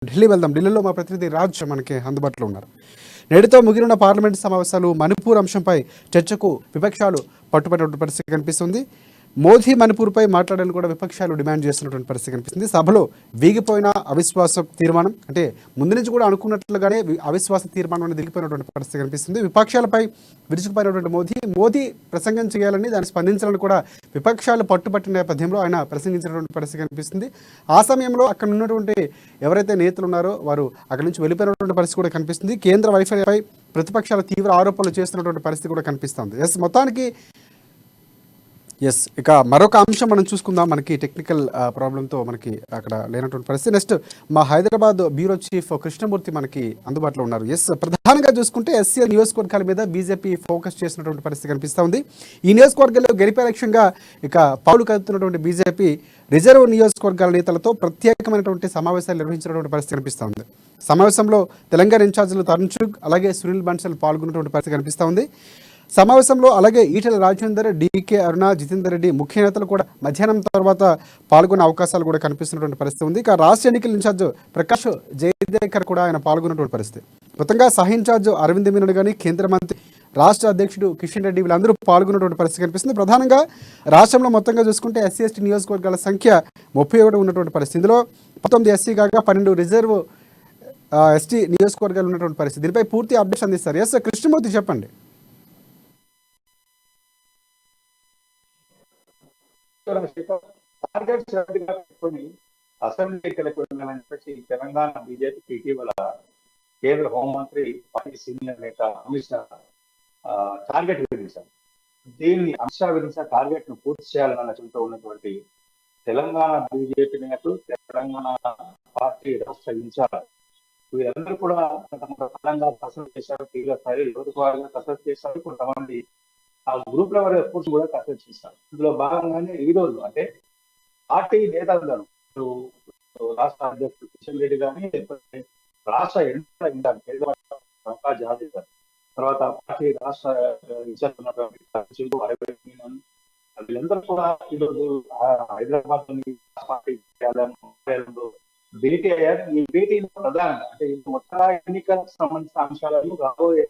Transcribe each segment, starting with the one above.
ఢిల్లీ వెళ్దాం. ఢిల్లీలో మా ప్రతినిధి రాజ్ మనకి అందుబాటులో ఉన్నారు. నేటితో ముగిలిన పార్లమెంటు సమావేశాలు మణిపూర్ అంశంపై చర్చకు విపక్షాలు పట్టుబడినటువంటి పరిస్థితి కనిపిస్తుంది. మోదీ మణిపూర్పై మాట్లాడాలని కూడా విపక్షాలు డిమాండ్ చేస్తున్నటువంటి పరిస్థితి కనిపిస్తుంది. సభలో వీగిపోయిన అవిశ్వాస తీర్మానం, అంటే ముందు నుంచి కూడా అనుకున్నట్లుగానే అవిశ్వాస తీర్మానం అనేది దిగిపోయినటువంటి పరిస్థితి కనిపిస్తుంది. విపక్షాలపై విరుచుకుపోయినటువంటి మోదీ ప్రసంగం చేయాలని, దాన్ని స్పందించాలని కూడా విపక్షాలు పట్టుబట్టిన నేపథ్యంలో ఆయన ప్రసంగించినటువంటి పరిస్థితి కనిపిస్తుంది. ఆ సమయంలో అక్కడ ఉన్నటువంటి ఎవరైతే నేతలు ఉన్నారో వారు అక్కడి నుంచి వెళ్ళిపోయినటువంటి పరిస్థితి కూడా కనిపిస్తుంది. కేంద్ర వైఫల్యంపై ప్రతిపక్షాలు తీవ్ర ఆరోపణలు చేస్తున్నటువంటి పరిస్థితి కూడా కనిపిస్తుంది. మొత్తానికి ఇక మరొక అంశం మనం చూసుకుందాం. మనకి టెక్నికల్ ప్రాబ్లంతో మనకి అక్కడ లేనటువంటి పరిస్థితి. నెక్స్ట్ మా హైదరాబాద్ బ్యూరో చీఫ్ కృష్ణమూర్తి మనకి అందుబాటులో ఉన్నారు. ప్రధానంగా చూసుకుంటే ఎస్సీ నియోజకవర్గాల మీద బీజేపీ ఫోకస్ చేసినటువంటి పరిస్థితి కనిపిస్తూ ఉంది. ఈ నియోజకవర్గాల్లో గెలిపే లక్ష్యంగా ఇక పావులు కదుపుతున్నటువంటి బీజేపీ రిజర్వ్ నియోజకవర్గాల నేతలతో ప్రత్యేకమైనటువంటి సమావేశాలు నిర్వహించినటువంటి పరిస్థితి కనిపిస్తూ ఉంది. సమావేశంలో తెలంగాణ ఇన్ఛార్జీలు తరుణ్ చుగ్ అలాగే సునీల్ బన్సల్ పాల్గొన్నటువంటి పరిస్థితి కనిపిస్తూ ఉంది. సమావేశంలో అలాగే ఈటెల రాజేందర్, డీకే అరుణ, జితేందర్ రెడ్డి ముఖ్య నేతలు కూడా మధ్యాహ్నం తర్వాత పాల్గొనే అవకాశాలు కూడా కనిపిస్తున్నటువంటి పరిస్థితి ఉంది. ఇక రాష్ట్ర ఎన్నికల ఇన్ఛార్జ్ ప్రకాష్ జయదేకర్ కూడా ఆయన పాల్గొన్నటువంటి పరిస్థితి. మొత్తంగా సహ ఇన్ఛార్జ్ అరవింద్ మీనన్ కానీ, కేంద్ర మంత్రి రాష్ట్ర అధ్యక్షుడు కిషన్ రెడ్డి వీళ్ళందరూ పాల్గొన్నటువంటి పరిస్థితి కనిపిస్తుంది. ప్రధానంగా రాష్ట్రంలో మొత్తంగా చూసుకుంటే ఎస్సీ ఎస్టీ నియోజకవర్గాల సంఖ్య 31 ఉన్నటువంటి పరిస్థితి. ఇందులో 19 ఎస్సీ కాగా 12 రిజర్వ్ ఎస్టీ నియోజకవర్గాలు ఉన్నటువంటి పరిస్థితి. దీనిపై పూర్తి అప్డేట్స్ అందిస్తారు. కృష్ణమూర్తి చెప్పండి. అసెంబ్లీ ఎన్నికలకు చెప్పేసి తెలంగాణ బీజేపీకి ఇటీవల కేంద్ర హోంమంత్రి పార్టీ సీనియర్ నేత అమిత్ షా టార్గెట్ విధించారు. దీన్ని అమిత్ షా విధించిన టార్గెట్ ను పూర్తి చేయాలన్న లక్ష్యంతో ఉన్నటువంటి తెలంగాణ బీజేపీ నేతలు, తెలంగాణ పార్టీ రాష్ట్ర ఇన్ఛార్జ్ వీరందరూ కూడా కొంతమంది కసరత్తు చేశారు. తీవ్ర స్థాయి రోజువారీగా కసరత్తు చేశారు. కొంతమంది ఆ గ్రూప్ లెవెల్ ఎఫర్ట్స్ కూడా కసరత్తు చేస్తారు. ఇందులో భాగంగానే ఈ రోజు అంటే పార్టీ నేతలందరూ రాష్ట్ర అధ్యక్షుడు కిషన్ రెడ్డి గాని, లేకపోతే రాష్ట్ర ఎన్నికల ప్రకాష్ జావదేకర్, తర్వాత పార్టీ రాష్ట్ర ఇన్ఛార్జ్ వీళ్ళందరూ కూడా ఈరోజు హైదరాబాద్ లోని పార్టీ కార్యాలయంలో భేటీ అయ్యారు. ఈ భేటీలో ప్రధానంగా అంటే మొత్తం ఎన్నికలకు సంబంధించిన అంశాలను రాబోయే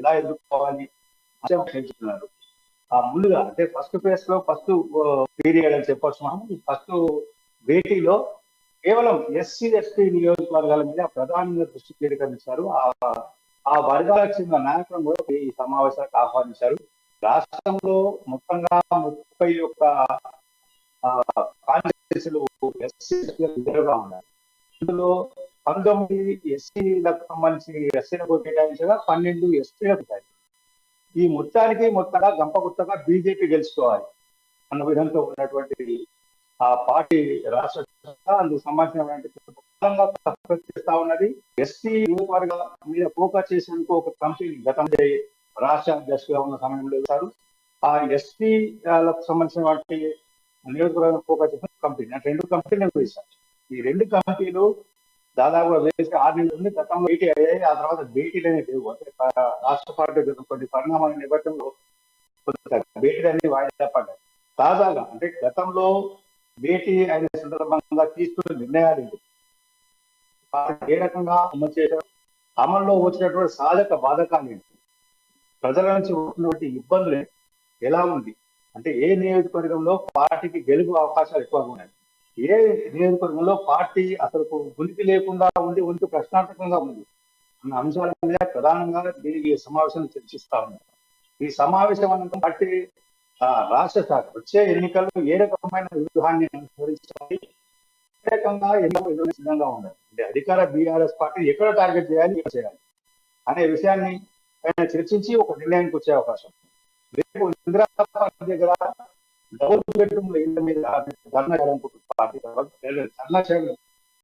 ఎలా ఎదుర్కోవాలి చెప్తున్నారు. ముందుగా అంటే ఫస్ట్ ఫేజ్ లో ఫస్ట్ పీరియడ్ అని చెప్పొచ్చు. మనం ఫస్ట్ భేటీలో కేవలం ఎస్సీ ఎస్టీ నియోజకవర్గాల మీద ప్రధానంగా దృష్టి కేంద్రీకరించారు. ఆ వర్గాలకు చెందిన నాయకులను కూడా ఈ సమావేశాలకు ఆహ్వానించారు. రాష్ట్రంలో మొత్తంగా 31 కాన్స్టిట్యూన్సీలు ఎస్సీ రిజర్వ్ గా ఉన్నాయి. ఇందులో 19 ఎస్సీలకు సంబంధించి ఎస్సీలకు కేటాయించగా 12 ఎస్టీలకు కేటాయించారు. ఈ మొత్తంగా గంపగుత్తగా బీజేపీ గెలుచుకోవాలి అన్న విధంతో ఉన్నటువంటి ఆ పార్టీ రాష్ట్ర అందుకు సంబంధించినటువంటి చేస్తా ఉన్నది. ఎస్టీ నియోజకవర్గ మీద ఫోకస్ చేసేందుకు ఒక కమిటీని గతంలో రాష్ట్ర అధ్యక్షులుగా ఉన్న సమయంలో వేశారు. ఆ ఎస్టీలకు సంబంధించినటువంటి నియోజకవర్గం ఫోకస్ చేసిన కమిటీ అంటే 2 కమిటీలు వేశారు. ఈ 2 కమిటీలు దాదాపుగా వేసి 6 నెలల నుండి గతంలో భేటీ అయ్యాయి. ఆ తర్వాత భేటీలు అనేవి లేవు. అంటే రాష్ట్ర పార్టీ కొన్ని పరిణామాల నేపథ్యంలో భేటీలు అనేవి వాయిదా పడ్డాయి. తాజాగా అంటే గతంలో భేటీ అయిన సందర్భంగా తీసుకున్న నిర్ణయాలు ఏ రకంగా అమలు చేశారు, అమల్లో వచ్చినటువంటి సాధక బాధకాలు ఏంటి, ప్రజల నుంచి వచ్చినటువంటి ఇబ్బందులు ఎలా ఉంది, అంటే ఏ నియోజకవర్గంలో పార్టీకి గెలుపు అవకాశాలు ఎక్కువగా ఉన్నాయి, ఏ నియోజకవర్గంలో పార్టీ అసలు ఉనికి లేకుండా ఉంది, ఉనికి ప్రశ్నార్థకంగా ఉంది అన్న అంశాల మీద ప్రధానంగా ఈ సమావేశం చర్చిస్తా ఉన్నారు. ఈ సమావేశం అనంతరం పార్టీ రాష్ట్ర శాఖ వచ్చే ఎన్నికల్లో ఏ రకమైన వ్యూహాన్ని అనుసరించాలి, ఏ రకంగా ఎన్నికలు సిద్ధంగా ఉండాలి, అంటే అధికార బీఆర్ఎస్ పార్టీ ఎక్కడ టార్గెట్ చేయాలి, ఎక్కడ చేయాలి అనే విషయాన్ని ఆయన చర్చించి ఒక నిర్ణయానికి వచ్చే అవకాశం. రేపు ఇందిరా దగ్గర డబుల్ బెడ్రూమ్ ఇళ్ల మీద ధర్నా చేయాలనుకుంటున్న పార్టీ ధర్నా చేయడం